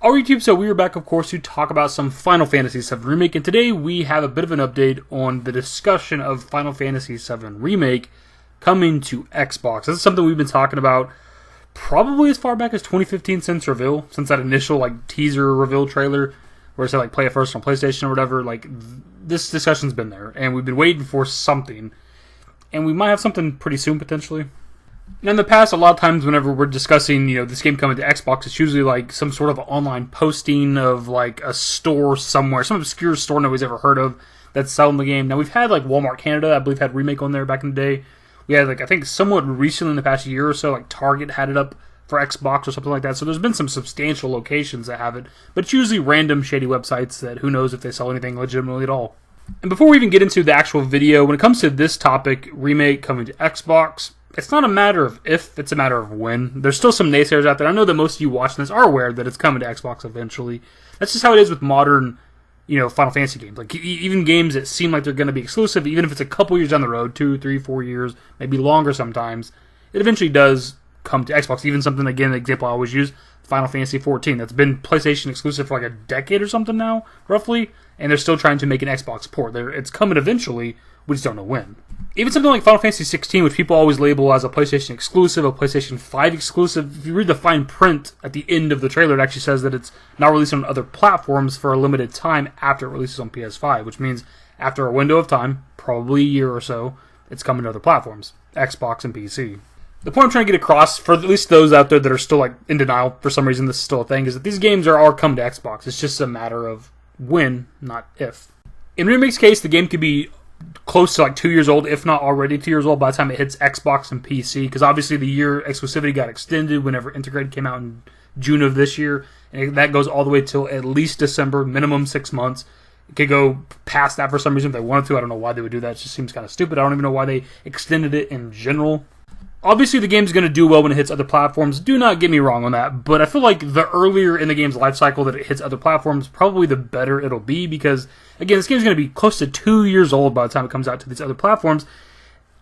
Our YouTube, so we are back, of course, to talk about some Final Fantasy VII Remake, and today we have a bit of an update on the discussion of Final Fantasy VII Remake coming to Xbox. This is something we've been talking about probably as far back as 2015 since reveal, since that initial teaser reveal trailer where it said play it first on PlayStation or whatever. This discussion's been there, and we've been waiting for something, and we might have something pretty soon potentially. Now, in the past, a lot of times whenever we're discussing, this game coming to Xbox, it's usually some sort of online posting of a store somewhere, some obscure store nobody's ever heard of that's selling the game. Now, we've had Walmart Canada, I believe, had Remake on there back in the day. We had I think somewhat recently in the past year or so, Target had it up for Xbox or something like that. So there's been some substantial locations that have it, but it's usually random shady websites that who knows if they sell anything legitimately at all. And before we even get into the actual video, when it comes to this topic, Remake coming to Xbox, it's not a matter of if, it's a matter of when. There's still some naysayers out there. I know that most of you watching this are aware that it's coming to Xbox eventually. That's just how it is with modern, Final Fantasy games. Even games that seem like they're going to be exclusive, even if it's a couple years down the road, 2, 3, 4 years, maybe longer sometimes, it eventually does come to Xbox. Even something, again, the example I always use, Final Fantasy 14. That's been PlayStation exclusive for a decade or something now, roughly, and they're still trying to make an Xbox port. It's coming eventually, we just don't know when. Even something like Final Fantasy 16, which people always label as a PlayStation exclusive, a PlayStation 5 exclusive, if you read the fine print at the end of the trailer, it actually says that it's not released on other platforms for a limited time after it releases on PS5, which means after a window of time, probably a year or so, it's coming to other platforms, Xbox and PC. The point I'm trying to get across, for at least those out there that are still in denial, for some reason this is still a thing, is that these games are coming to Xbox. It's just a matter of when, not if. In Remake's case, the game could be close to 2 years old, if not already 2 years old by the time it hits Xbox and PC, because obviously the year exclusivity got extended whenever Integrated came out in June of this year, and that goes all the way till at least December, minimum 6 months. It could go past that for some reason if they wanted to. I don't know why they would do that. It just seems kind of stupid. I don't even know why they extended it in general. Obviously, the game's going to do well when it hits other platforms. Do not get me wrong on that. But I feel like the earlier in the game's life cycle that it hits other platforms, probably the better it'll be. Because, again, this game's going to be close to 2 years old by the time it comes out to these other platforms.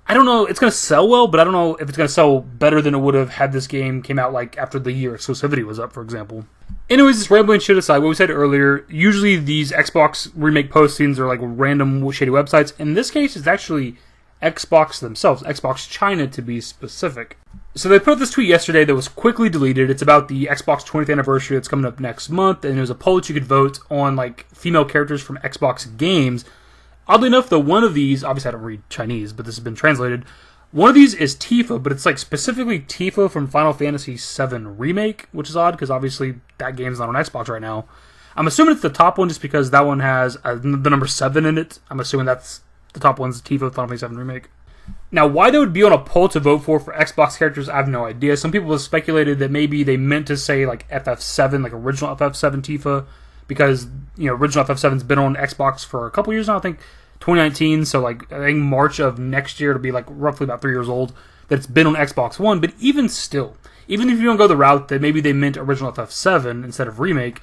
I don't know. It's going to sell well, but I don't know if it's going to sell better than it would have had this game came out after the year exclusivity was up, for example. Anyways, this rambling shit aside, what we said earlier, usually these Xbox Remake postings are random shady websites. In this case, it's actually Xbox themselves, Xbox China to be specific. So they put up this tweet yesterday that was quickly deleted. It's about the Xbox 20th anniversary that's coming up next month, and it was a poll that you could vote on female characters from Xbox games. Oddly enough, though, one of these, obviously I don't read Chinese, but this has been translated. One of these is Tifa, but it's specifically Tifa from Final Fantasy VII Remake, which is odd because obviously that game's not on Xbox right now. I'm assuming it's the top one just because that one has the number 7 in it. I'm assuming that's the top one's Tifa Final Fantasy VII Remake. Now, why they would be on a poll to vote for Xbox characters, I have no idea. Some people have speculated that maybe they meant to say FF7, original FF7 Tifa, because original FF7's been on Xbox for a couple years now. I think 2019, so I think March of next year it'll be roughly about 3 years old that it's been on Xbox One. But even still, even if you don't go the route that maybe they meant original FF7 instead of Remake,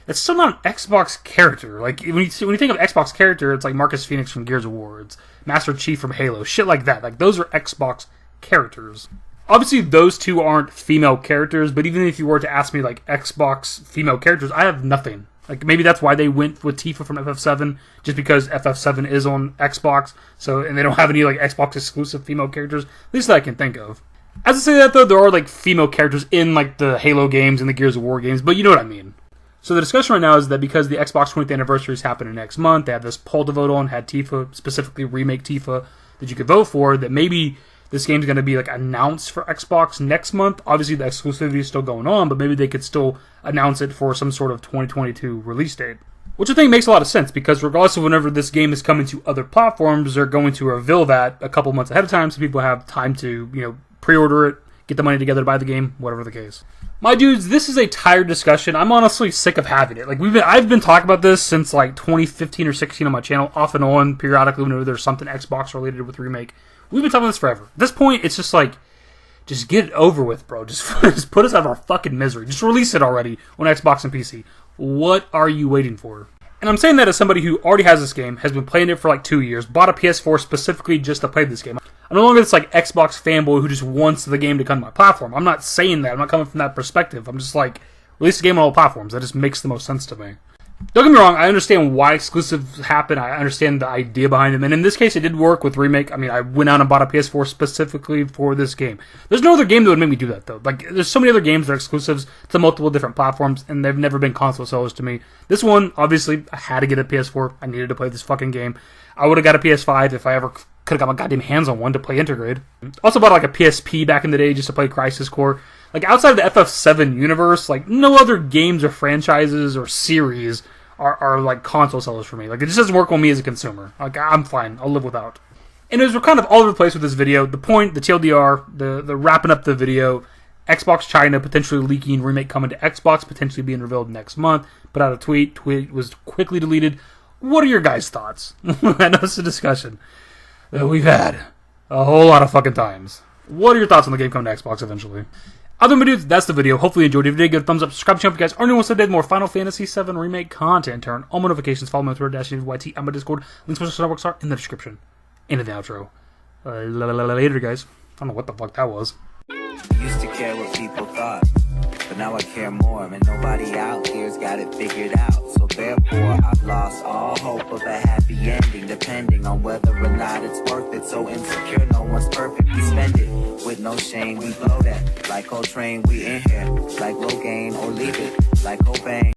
it's still not an Xbox character. When you think of Xbox character, it's Marcus Phoenix from Gears of War, it's Master Chief from Halo, shit like that. Those are Xbox characters. Obviously, those two aren't female characters, but even if you were to ask me Xbox female characters, I have nothing. Maybe that's why they went with Tifa from FF7, just because FF7 is on Xbox, and they don't have any Xbox exclusive female characters, at least that I can think of. As I say that though, there are female characters in the Halo games and the Gears of War games, but you know what I mean. So the discussion right now is that because the Xbox 20th anniversary is happening next month, they have this poll to vote on, had Tifa, specifically Remake Tifa, that you could vote for, that maybe this game's going to be announced for Xbox next month. Obviously the exclusivity is still going on, but maybe they could still announce it for some sort of 2022 release date. Which I think makes a lot of sense, because regardless of whenever this game is coming to other platforms, they're going to reveal that a couple months ahead of time, so people have time to, pre-order it, get the money together to buy the game, whatever the case. My dudes, this is a tired discussion. I'm honestly sick of having it. I've been talking about this since 2015 or 16 on my channel, off and on, periodically whenever there's something Xbox related with Remake. We've been talking about this forever. At this point, it's just just get it over with, bro. Just put us out of our fucking misery. Just release it already on Xbox and PC. What are you waiting for? And I'm saying that as somebody who already has this game, has been playing it for 2 years, bought a PS4 specifically just to play this game. I'm no longer this Xbox fanboy who just wants the game to come to my platform. I'm not saying that. I'm not coming from that perspective. I'm just release the game on all platforms. That just makes the most sense to me. Don't get me wrong, I understand why exclusives happen. I understand the idea behind them. And in this case, it did work with Remake. I mean, I went out and bought a PS4 specifically for this game. There's no other game that would make me do that, though. Like, there's so many other games that are exclusives to multiple different platforms, and they've never been console sellers to me. This one, obviously, I had to get a PS4. I needed to play this fucking game. I would have got a PS5 if I ever could have got my goddamn hands on one to play Intergrade. Also bought, like, a PSP back in the day just to play Crisis Core. Like, outside of the FF7 universe, like, no other games or franchises or series are like console sellers for me. Like, it just doesn't work on me as a consumer. Like, I'm fine. I'll live without. Anyways, we're kind of all over the place with this video. The point, the TLDR, the wrapping up the video, Xbox China potentially leaking, Remake coming to Xbox, potentially being revealed next month. Put out a tweet. Tweet was quickly deleted. What are your guys' thoughts? I know it's a discussion that we've had a whole lot of fucking times. What are your thoughts on the game coming to Xbox eventually? Other than that, that's the video. Hopefully you enjoyed it. If you did, give it a thumbs up. Subscribe to the channel if you guys are new. Want to more Final Fantasy VII Remake content. Turn on notifications. Follow me on Twitter, #YT. I'm my Discord. Links to my networks are in the description. And in the outro. Later, guys. I don't know what the fuck that was. Used to care what people thought, but now I care more. And nobody out here's got it figured out. So therefore, I've lost all hope of a happy ending, depending on whether or not it's worth it. So insecure, no one's perfect. We spend it with no shame. We blow that like Coltrane. We in here like Low Gain or leave it like Cobain.